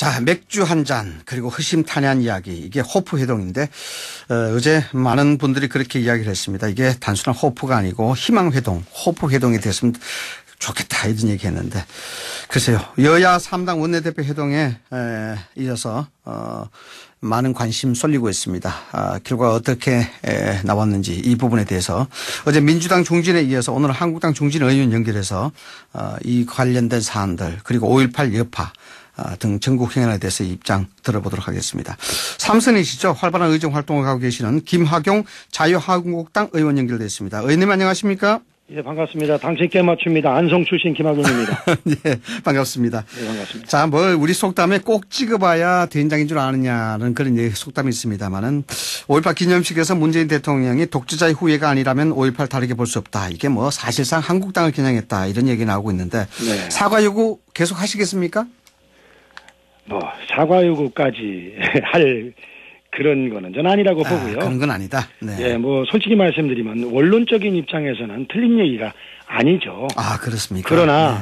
자, 맥주 한 잔 그리고 허심탄회한 이야기 이게 호프 회동인데 어제 많은 분들이 그렇게 이야기를 했습니다. 이게 단순한 호프가 아니고 희망 회동, 호프 회동이 됐으면 좋겠다 이런 얘기했는데 글쎄요. 여야 3당 원내대표 회동에 이어서 많은 관심 쏠리고 있습니다. 결과 어떻게 나왔는지 이 부분에 대해서 어제 민주당 중진에 이어서 오늘 한국당 중진 의원 연결해서 이 관련된 사안들 그리고 5.18 여파 등 전국 행안에 대해서 입장 들어보도록 하겠습니다. 삼선이시죠. 활발한 의정 활동을 하고 계시는 김학용 자유한국당 의원 연결되어 있습니다. 의원님 안녕하십니까? 예, 반갑습니다. 당신 깨맞춥니다. 안성 출신 김학용입니다. 네, 반갑습니다. 네, 반갑습니다. 자, 뭘 우리 속담에 꼭 찍어봐야 된장인 줄 아느냐는 그런 속담이 있습니다만은 5.18 기념식에서 문재인 대통령이 독재자의 후예가 아니라면 5.18 다르게 볼 수 없다. 이게 뭐 사실상 한국당을 겨냥했다 이런 얘기 나오고 있는데 네. 사과 요구 계속 하시겠습니까? 뭐 사과 요구까지 할 그런 거는 전 아니라고 보고요. 그런 건 아니다. 네. 예, 뭐 솔직히 말씀드리면 원론적인 입장에서는 틀린 얘기가 아니죠. 아, 그렇습니까? 그러나 네.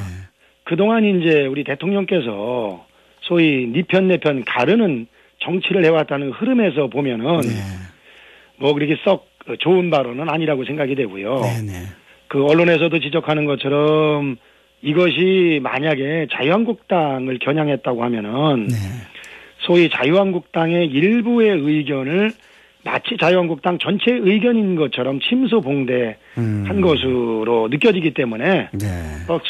그동안 이제 우리 대통령께서 소위 니 편 내 편 가르는 정치를 해왔다는 흐름에서 보면은 네. 뭐 그렇게 썩 좋은 발언은 아니라고 생각이 되고요. 네네. 그 언론에서도 지적하는 것처럼 이것이 만약에 자유한국당을 겨냥했다고 하면은 네. 소위 자유한국당의 일부의 의견을 마치 자유한국당 전체 의견인 것처럼 침소봉대한 것으로 느껴지기 때문에 네.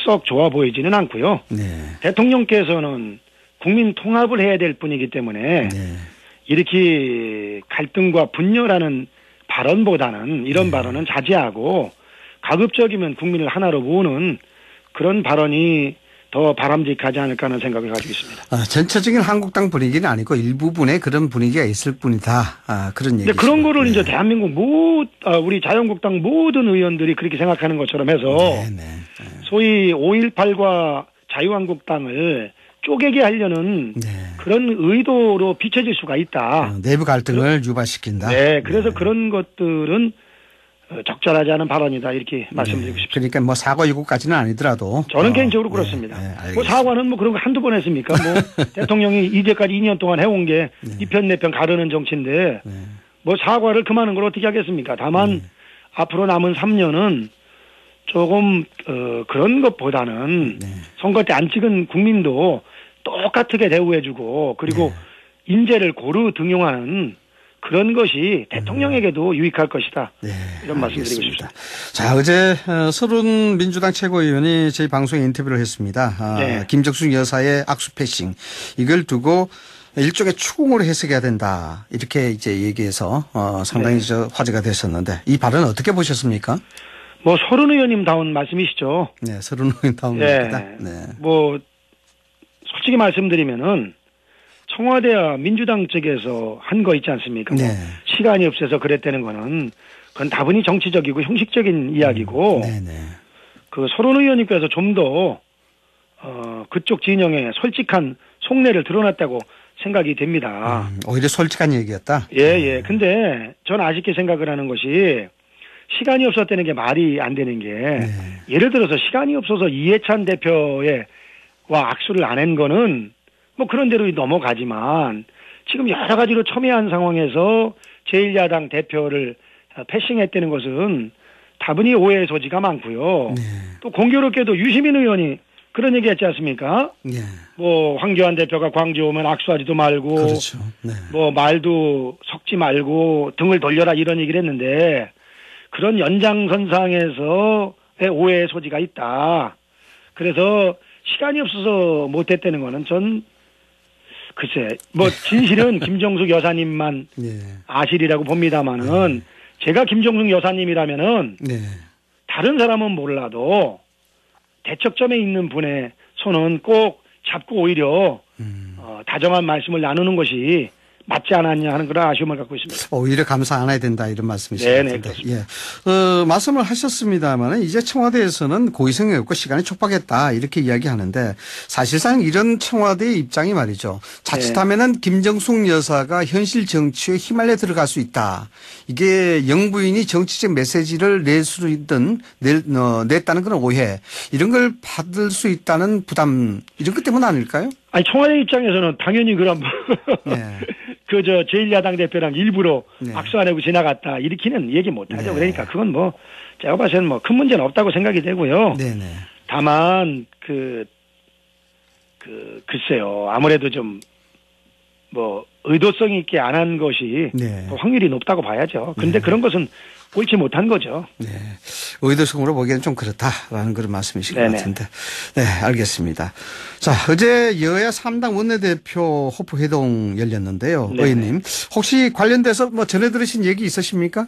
썩 좋아 보이지는 않고요. 네. 대통령께서는 국민 통합을 해야 될 뿐이기 때문에 네. 이렇게 갈등과 분열하는 발언보다는 이런 발언은 자제하고 가급적이면 국민을 하나로 모으는 그런 발언이 더 바람직하지 않을까 하는 생각을 가지고 있습니다. 전체적인 한국당 분위기는 아니고 일부분의 그런 분위기가 있을 뿐이다. 그런 얘기죠. 근데 그런 거를 이제 대한민국 우리 자유한국당 모든 의원들이 그렇게 생각하는 것처럼 해서 소위 5.18과 자유한국당을 쪼개게 하려는 그런 의도로 비춰질 수가 있다. 내부 갈등을 유발시킨다. 네, 그래서 그런 것들은 적절하지 않은 발언이다 이렇게 말씀드리고 싶습니다. 그러니까 뭐 사과 요구까지는 아니더라도 저는 개인적으로 그렇습니다. 뭐 사과는 뭐 그런 거 한두 번 했습니까? 뭐 대통령이 이제까지 2년 동안 해온 게 이 편 내 편 가르는 정치인데 뭐 사과를 그만한 걸 어떻게 하겠습니까? 다만 앞으로 남은 3년은 조금 그런 것보다는 선거 때 안 찍은 국민도 똑같게 대우해주고 그리고 인재를 고루 등용하는 그런 것이 대통령에게도 유익할 것이다. 네, 이런 말씀 드리고 싶습니다. 자, 어제 서른 민주당 최고위원이 저희 방송에 인터뷰를 했습니다. 김정숙 여사의 악수 패싱 이걸 두고 일종의 추궁으로 해석해야 된다. 이렇게 이제 얘기해서 상당히 화제가 됐었는데 이 발언 어떻게 보셨습니까? 뭐 서른 의원님 다운 말씀이시죠. 네, 서른 의원 다운 겁니다. 네. 뭐 솔직히 말씀드리면은 청와대와 민주당 쪽에서 한 거 있지 않습니까? 뭐 시간이 없어서 그랬다는 거는 그건 다분히 정치적이고 형식적인 이야기고 그 서른 의원님께서 좀 더 그쪽 진영에 솔직한 속내를 드러났다고 생각이 됩니다. 오히려 솔직한 얘기였다? 예. 근데 전 아쉽게 생각을 하는 것이 시간이 없었다는 게 말이 안 되는 게 예를 들어서 시간이 없어서 이해찬 대표와 악수를 안 한 거는 뭐 그런 대로 넘어가지만 지금 여러 가지로 첨예한 상황에서 제1야당 대표를 패싱했다는 것은 다분히 오해의 소지가 많고요. 또 공교롭게도 유시민 의원이 그런 얘기 했지 않습니까? 뭐 황교안 대표가 광주 오면 악수하지도 말고 그렇죠. 뭐 말도 섞지 말고 등을 돌려라 이런 얘기를 했는데 그런 연장선상에서의 오해의 소지가 있다. 그래서 시간이 없어서 못했다는 거는 전 글쎄 뭐 진실은 김정숙 여사님만 아시리라고 봅니다마는 제가 김정숙 여사님이라면은 다른 사람은 몰라도 대척점에 있는 분의 손은 꼭 잡고 오히려 다정한 말씀을 나누는 것이 맞지 않았냐 하는 그런 아쉬움을 갖고 있습니다. 오히려 감사 안 해야 된다 이런 말씀이신 것 네네, 같은데. 예. 말씀을 하셨습니다만 이제 청와대에서는 고의성이 없고 시간이 촉박했다 이렇게 이야기하는데 사실상 이런 청와대의 입장이 말이죠. 자칫하면은 김정숙 여사가 현실 정치에 휘말려 들어갈 수 있다. 이게 영부인이 정치적 메시지를 낼 수 있든 냈다는 그런 오해 이런 걸 받을 수 있다는 부담 이런 것 때문 아닐까요? 아니 청와대 입장에서는 당연히 그럼 네. 그저 제1야당 대표랑 일부러 네. 악수 안 하고 지나갔다 이렇게는 얘기 못하죠. 네. 그러니까 그건 뭐 제가 봐서는 뭐 큰 문제는 없다고 생각이 되고요. 네네. 다만 글쎄요 아무래도 좀 뭐 의도성 있게 안 한 것이 네. 확률이 높다고 봐야죠. 근데 그런 것은 옳지 못한 거죠. 네. 의도성으로 보기에는 좀 그렇다라는 그런 말씀이신 것 같은데. 네, 알겠습니다. 자, 어제 여야 3당 원내대표 호프 회동 열렸는데요. 네네. 의원님. 혹시 관련돼서 뭐 전해 들으신 얘기 있으십니까?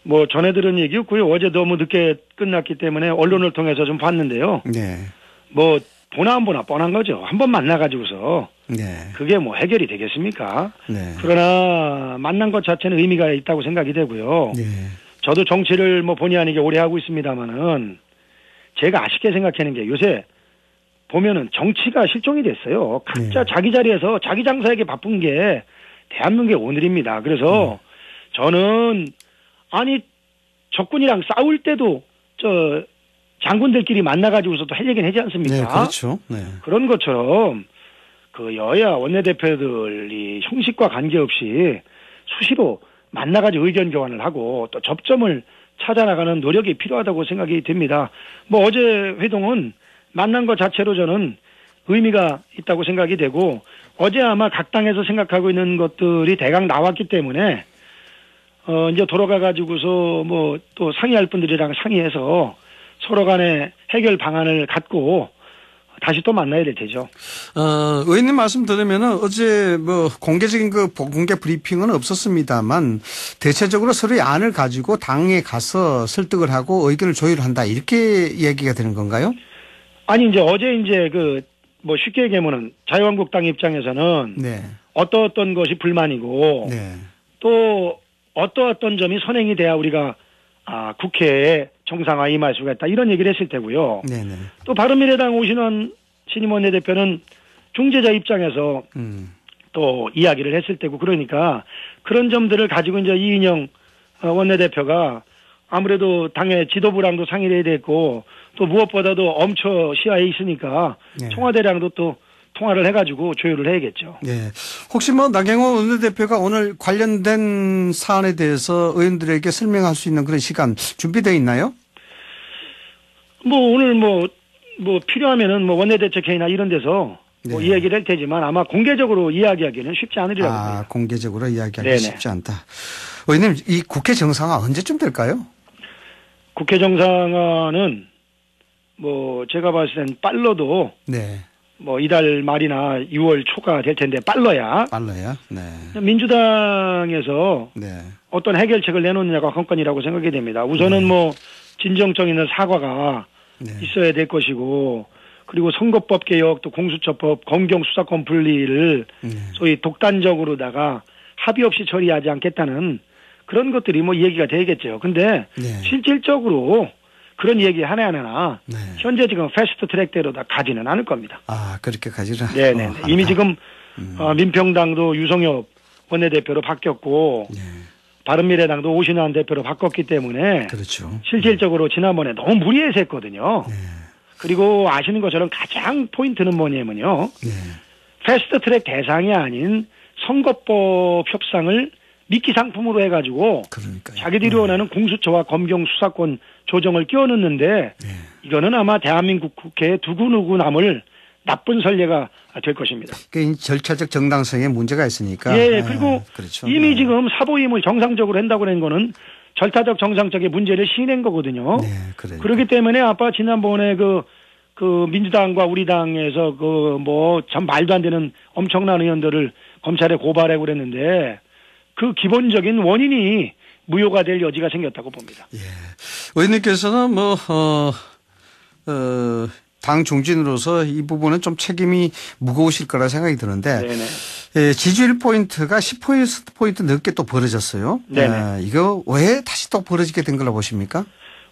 뭐 전해 들은 얘기 없고요. 어제 너무 늦게 끝났기 때문에 언론을 통해서 좀 봤는데요. 네. 뭐 보나 안 보나 뻔한 거죠. 한번 만나가지고서 네. 그게 뭐 해결이 되겠습니까? 네. 그러나 만난 것 자체는 의미가 있다고 생각이 되고요. 네. 저도 정치를 뭐 본의 아니게 오래 하고 있습니다만은 제가 아쉽게 생각하는 게 요새 보면은 정치가 실종이 됐어요. 각자 자기 자리에서 자기 장사에게 바쁜 게 대한민국의 오늘입니다. 그래서 저는 아니 적군이랑 싸울 때도 저 장군들끼리 만나가지고서도 할 얘기는 하지 않습니까? 네, 그렇죠. 네. 그런 것처럼 그 여야 원내대표들이 형식과 관계없이 수시로 만나가지고 의견 교환을 하고 또 접점을 찾아나가는 노력이 필요하다고 생각이 됩니다. 뭐 어제 회동은 만난 것 자체로 저는 의미가 있다고 생각이 되고 어제 아마 각 당에서 생각하고 있는 것들이 대강 나왔기 때문에 이제 돌아가 가지고서 뭐 또 상의할 분들이랑 상의해서 서로 간에 해결 방안을 갖고 다시 또 만나야 될 테죠. 의원님 말씀 들으면은 어제 뭐 공개적인 공개 브리핑은 없었습니다만 대체적으로 서로의 안을 가지고 당에 가서 설득을 하고 의견을 조율한다 이렇게 얘기가 되는 건가요? 아니 이제 어제 이제 뭐 쉽게 얘기하면은 자유한국당 입장에서는 네. 어떤 것이 불만이고 네. 또 어떤 점이 선행이 돼야 우리가 국회에 정상화 임할 수가 있다 이런 얘기를 했을 테고요. 네네. 또 바른미래당 오신원 신임 원내대표는 중재자 입장에서 또 이야기를 했을 테고 그러니까 그런 점들을 가지고 이제 이인영 원내대표가 아무래도 당의 지도부랑도 상의를 해야 됐고 또 무엇보다도 엄처 시야에 있으니까 네. 청와대랑도 또 통화를 해가지고 조율을 해야겠죠. 네. 혹시 뭐 나경원 원내대표가 오늘 관련된 사안에 대해서 의원들에게 설명할 수 있는 그런 시간 준비되어 있나요? 뭐 오늘 뭐 필요하면은 뭐 원내대책회의나 이런 데서 뭐 네. 이야기를 할 테지만 아마 공개적으로 이야기하기는 쉽지 않으리라고 봅니다. 공개적으로 이야기하기 네네. 쉽지 않다. 의원님 이 국회 정상화 언제쯤 될까요? 국회 정상화는 뭐 제가 봤을 땐 빨라도 네. 뭐 이달 말이나 6월 초가 될 텐데 빨라야 빨라야. 네. 민주당에서 네. 어떤 해결책을 내놓느냐가 관건이라고 생각이 됩니다. 우선은 뭐 진정성 있는 사과가 네. 있어야 될 것이고 그리고 선거법 개혁 또 공수처법 검경 수사권 분리를 소위 독단적으로다가 합의 없이 처리하지 않겠다는 그런 것들이 뭐 얘기가 되겠죠. 근데 네. 실질적으로 그런 얘기 하나하나 네. 현재 지금 패스트 트랙대로 다 가지는 않을 겁니다. 그렇게 가지를. 네네. 이미 지금 민평당도 유성엽 원내대표로 바뀌었고 네. 바른미래당도 오신환 대표로 바꿨기 때문에 그렇죠. 실질적으로 지난번에 너무 무리해서 했거든요. 네. 그리고 아시는 것처럼 가장 포인트는 뭐냐면요. 네. 패스트 트랙 대상이 아닌 선거법 협상을 미끼 상품으로 해가지고 그러니까요. 자기들이 원하는 공수처와 검경 수사권 조정을 끼워넣는데 네. 이거는 아마 대한민국 국회에 두고누구 남을 나쁜 선례가 될 것입니다. 그 절차적 정당성에 문제가 있으니까. 예, 그리고 그렇죠. 이미 지금 사보임을 정상적으로 한다고 한 거는 절차적 정상적인 문제를 시인한 거거든요. 네, 그러니까. 그렇기 때문에 아빠 지난번에 그 민주당과 우리 당에서 참 말도 안 되는 엄청난 의원들을 검찰에 고발하고 그랬는데 그 기본적인 원인이 무효가 될 여지가 생겼다고 봅니다. 예. 의원님께서는 당 중진으로서 이 부분은 좀 책임이 무거우실 거라 생각이 드는데 네네. 예, 지지율 포인트가 10%포인트 넘게 또 벌어졌어요. 네네. 이거 왜 다시 또 벌어지게 된 걸로 보십니까?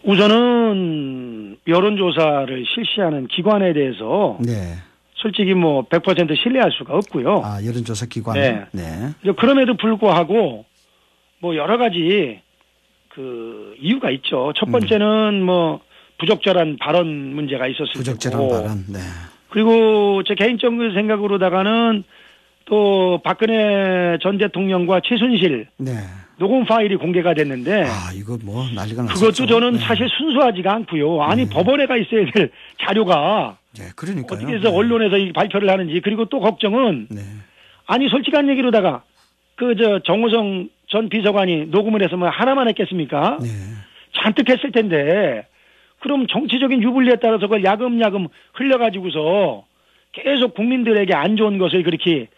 우선은 여론조사를 실시하는 기관에 대해서 네. 솔직히 뭐 100% 신뢰할 수가 없고요. 아, 여론조사 기관. 네. 네. 그럼에도 불구하고 뭐 여러 가지 그 이유가 있죠. 첫 번째는 뭐 부적절한 발언 문제가 있었을 부적절한 거고. 발언. 네. 그리고 제 개인적인 생각으로다가는 또 박근혜 전 대통령과 최순실 네. 녹음 파일이 공개가 됐는데 아, 이거 뭐 난리가 났었죠. 그것도 저는 네. 사실 순수하지가 않고요. 아니 법원에가 있어야 될 자료가 네, 그러니까요. 어떻게 해서 언론에서 이 발표를 하는지. 그리고 또 걱정은 네. 아니 솔직한 얘기로다가 정호성 전 비서관이 녹음을 해서 뭐 하나만 했겠습니까? 네. 잔뜩 했을 텐데 그럼 정치적인 유불리에 따라서 그걸 야금야금 흘려가지고서 계속 국민들에게 안 좋은 것을 그렇게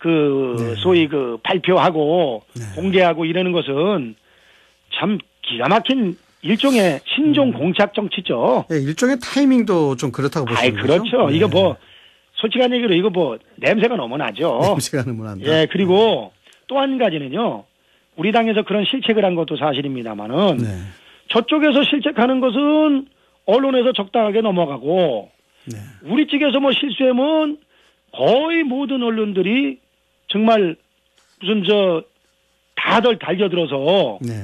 네. 소위 발표하고 네. 공개하고 이러는 것은 참 기가 막힌 일종의 신종 공작 정치죠. 네, 일종의 타이밍도 좀 그렇다고 보시는 거죠? 그렇죠. 네. 이거 뭐 솔직한 얘기로 이거 뭐 냄새가 너무 나죠. 냄새가 너무 난다. 예, 그리고 또 한 가지는요. 우리 당에서 그런 실책을 한 것도 사실입니다만은 네. 저쪽에서 실책하는 것은 언론에서 적당하게 넘어가고 네. 우리 측에서 뭐 실수하면 거의 모든 언론들이 정말 무슨 다들 달겨들어서 네.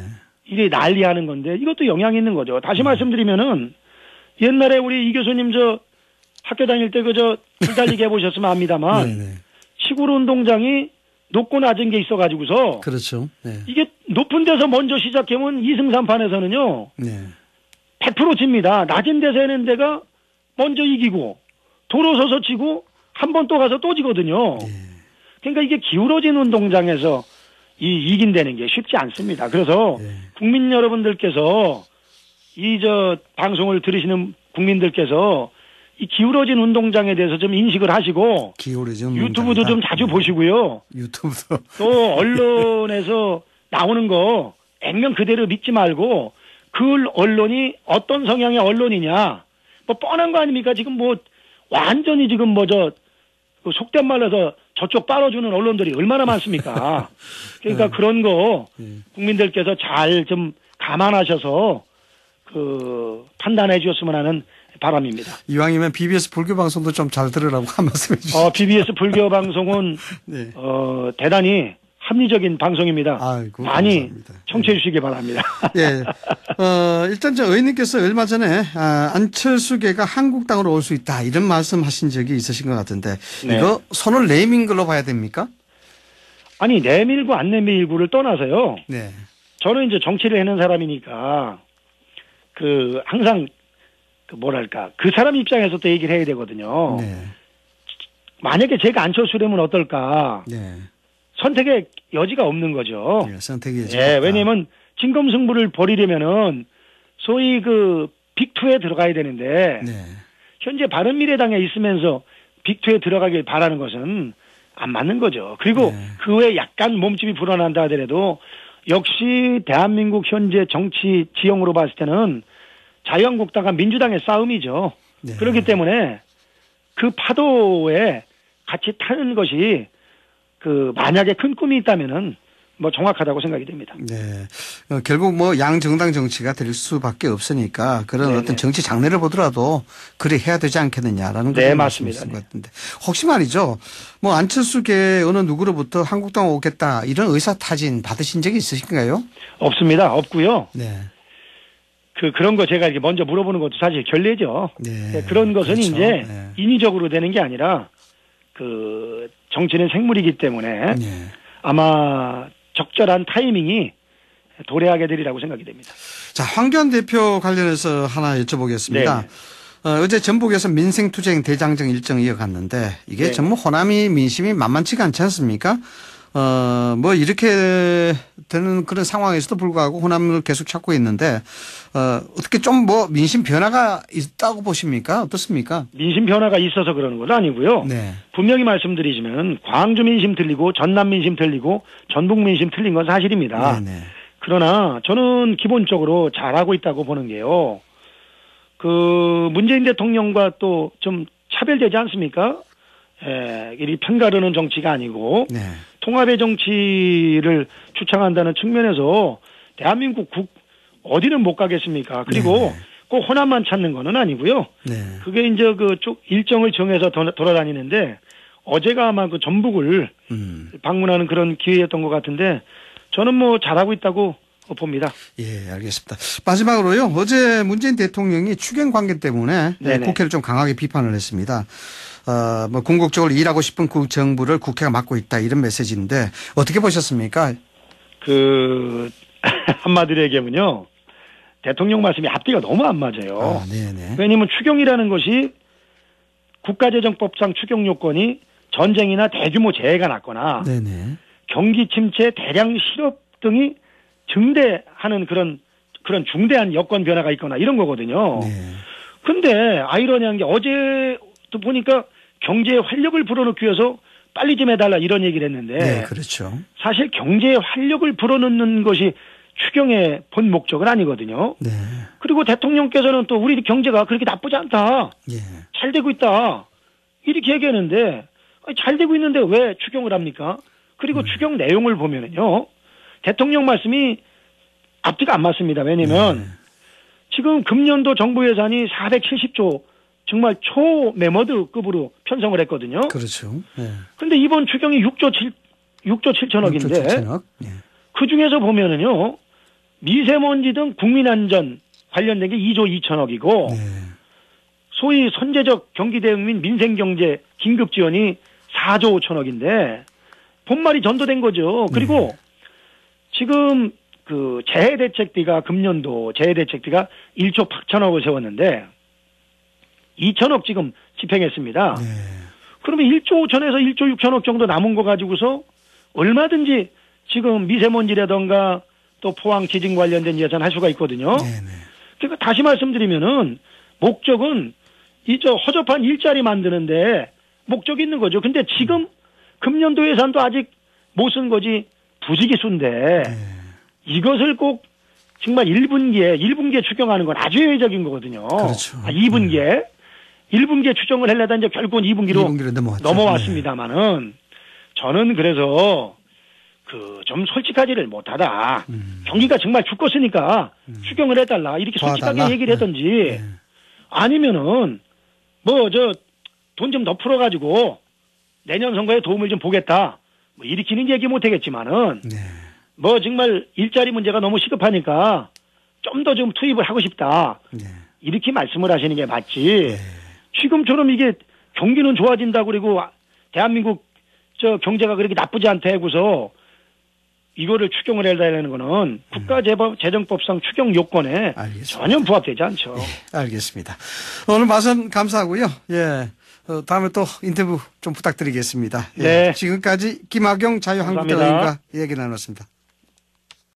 이래 난리하는 건데 이것도 영향이 있는 거죠. 다시 말씀드리면은 옛날에 우리 이 교수님 학교 다닐 때 불달리기 해보셨으면 압니다만 네, 네. 시골 운동장이 높고 낮은 게 있어가지고서 그렇죠. 네. 이게 높은 데서 먼저 시작하면 2승 3판에서는요 네. 100% 집니다. 낮은 데서 하는 데가 먼저 이기고 도로 서서 치고 한 번 또 가서 또 지거든요. 예. 그러니까 이게 기울어진 운동장에서 이긴다는 게 쉽지 않습니다. 그래서 예. 국민 여러분들께서 방송을 들으시는 국민들께서 이 기울어진 운동장에 대해서 좀 인식을 하시고 기울어진 유튜브도 운동장이다. 좀 자주 보시고요. 유튜브도. 또 언론에서 나오는 거 액면 그대로 믿지 말고 그 언론이 어떤 성향의 언론이냐. 뭐 뻔한 거 아닙니까? 지금 뭐 완전히 지금 속된 말로 해서 저쪽 빨아주는 언론들이 얼마나 많습니까? 그러니까 그런 거 국민들께서 잘 좀 감안하셔서 판단해 주셨으면 하는 바람입니다. 이왕이면 BBS 불교 방송도 좀 잘 들으라고 한 말씀 해주시죠. BBS 불교 방송은 네. 대단히 합리적인 방송입니다. 아이고, 많이 감사합니다. 청취해 주시기 바랍니다. 예. 일단 의원님께서 얼마 전에 안철수계가 한국당으로 올 수 있다 이런 말씀하신 적이 있으신 것 같은데 네. 이거 손을 내민 걸로 봐야 됩니까? 아니 내밀고 안 내밀고를 떠나서요. 네. 저는 이제 정치를 하는 사람이니까 항상 그 사람 입장에서 또 얘기를 해야 되거든요. 네. 만약에 제가 안철수라면 어떨까? 네. 선택의 여지가 없는 거죠. 네. 선택의 여지가 예, 없다. 왜냐면 진검승부를 벌이려면은 소위 빅2에 들어가야 되는데 네. 현재 바른미래당에 있으면서 빅2에 들어가길 바라는 것은 안 맞는 거죠. 그리고 네. 그 외에 약간 몸집이 불어난다 하더라도 역시 대한민국 현재 정치 지형으로 봤을 때는 자유한국당과 민주당의 싸움이죠. 네. 그렇기 때문에 그 파도에 같이 타는 것이 만약에 큰 꿈이 있다면은 뭐 정확하다고 생각이 됩니다. 네. 결국 양정당 정치가 될 수밖에 없으니까 그런 네네. 어떤 정치 장르를 보더라도 그래 해야 되지 않겠느냐라는 네, 그런 맞습니다. 말씀이신 것 같은데 혹시 말이죠. 안철수계 어느 누구로부터 한국당 오겠다 이런 의사타진 받으신 적이 있으신가요? 없습니다. 없고요. 네. 그런 거 제가 이렇게 먼저 물어보는 것도 사실 결례죠. 네. 그런 것은 그렇죠. 이제 네. 인위적으로 되는 게 아니라 정치는 생물이기 때문에 네. 아마 적절한 타이밍이 도래하게 되리라고 생각이 됩니다. 자, 황교안 대표 관련해서 하나 여쭤보겠습니다. 네. 어제 전북에서 민생투쟁 대장정 일정 이어갔는데 이게 네. 전부 호남이 민심이 만만치가 않지 않습니까? 이렇게 되는 그런 상황에서도 불구하고 호남을 계속 찾고 있는데, 어떻게 좀 민심 변화가 있다고 보십니까? 어떻습니까? 민심 변화가 있어서 그러는 건 아니고요. 네. 분명히 말씀드리지만 광주 민심 틀리고 전남 민심 틀리고 전북 민심 틀린 건 사실입니다. 네네. 그러나 저는 기본적으로 잘하고 있다고 보는 게요. 문재인 대통령과 또 좀 차별되지 않습니까? 이 편가르는 정치가 아니고 네. 통합의 정치를 추창한다는 측면에서 대한민국 어디는 못 가겠습니까? 그리고 네. 꼭 호남만 찾는 거는 아니고요. 네. 그게 이제 그쪽 일정을 정해서 돌아다니는데 어제가 아마 그 전북을 방문하는 그런 기회였던 것 같은데 저는 뭐 잘하고 있다고 봅니다. 예, 알겠습니다. 마지막으로요. 어제 문재인 대통령이 추경 관계 때문에 국회를 좀 강하게 비판을 했습니다. 뭐 궁극적으로 일하고 싶은 그 정부를 국회가 맡고 있다 이런 메시지인데 어떻게 보셨습니까? 한마디로 얘기하면요. 대통령 말씀이 앞뒤가 너무 안 맞아요. 네네. 왜냐하면 추경이라는 것이 국가재정법상 추경 요건이 전쟁이나 대규모 재해가 났거나 네네. 경기 침체, 대량 실업 등이 증대하는 그런 중대한 여건 변화가 있거나 이런 거거든요. 네. 근데 아이러니한 게 어제도 보니까 경제에 활력을 불어넣기 위해서 빨리 좀 해달라 이런 얘기를 했는데 네, 그렇죠. 사실 경제에 활력을 불어넣는 것이 추경의 본 목적은 아니거든요. 네. 그리고 대통령께서는 또 우리 경제가 그렇게 나쁘지 않다. 예. 잘 되고 있다. 이렇게 얘기했는데 잘 되고 있는데 왜 추경을 합니까? 그리고 추경 내용을 보면은요. 대통령 말씀이 앞뒤가 안 맞습니다. 왜냐면 지금 금년도 정부 예산이 470조 정말 초매머드급으로 편성을 했거든요. 그렇죠. 네. 근데 이번 추경이 6조 7천억인데 6조 7천억. 예. 그 중에서 보면은요. 미세먼지 등 국민안전 관련된 게 2조 2천억이고 네. 소위 선제적 경기 대응 및 민생경제 긴급 지원이 4조 5천억인데 본말이 전도된 거죠. 그리고 지금 그 재해대책비가 금년도 재해대책비가 1조 8천억을 세웠는데 2천억 지금 집행했습니다. 네. 그러면 1조 5천에서 1조 6천억 정도 남은 거 가지고서 얼마든지 지금 미세먼지라던가 또 포항 지진 관련된 예산 할 수가 있거든요. 네네. 그러니까 다시 말씀드리면은 목적은 허접한 일자리 만드는데 목적이 있는 거죠. 근데 지금 금년도 예산도 아직 못 쓴 거지 부지기수인데 이것을 꼭 정말 1분기에 추경하는 건 아주 예외적인 거거든요. 그렇죠. 2분기에 1분기에 추정을 하려다 이제 결국은 2분기로 넘어왔습니다만은 저는 그래서 좀 솔직하지를 못하다. 경기가 정말 죽겠으니까 추경을 해달라. 이렇게 솔직하게 얘기를 하든지 아니면은 돈 좀 더 풀어가지고 내년 선거에 도움을 좀 보겠다. 뭐 일으키는 얘기 못하겠지만은 정말 일자리 문제가 너무 시급하니까 좀 더 좀 투입을 하고 싶다. 이렇게 말씀을 하시는 게 맞지. 지금처럼 이게 경기는 좋아진다고 그리고 대한민국 경제가 그렇게 나쁘지 않다 해고서 이거를 추경을 해달라는 거는 국가재정법상 추경 요건에 알겠습니다. 전혀 부합되지 않죠. 예, 알겠습니다. 오늘 말씀 감사하고요. 예. 다음에 또 인터뷰 좀 부탁드리겠습니다. 예. 네. 지금까지 김학용 자유한국당의원과 얘기 나눴습니다.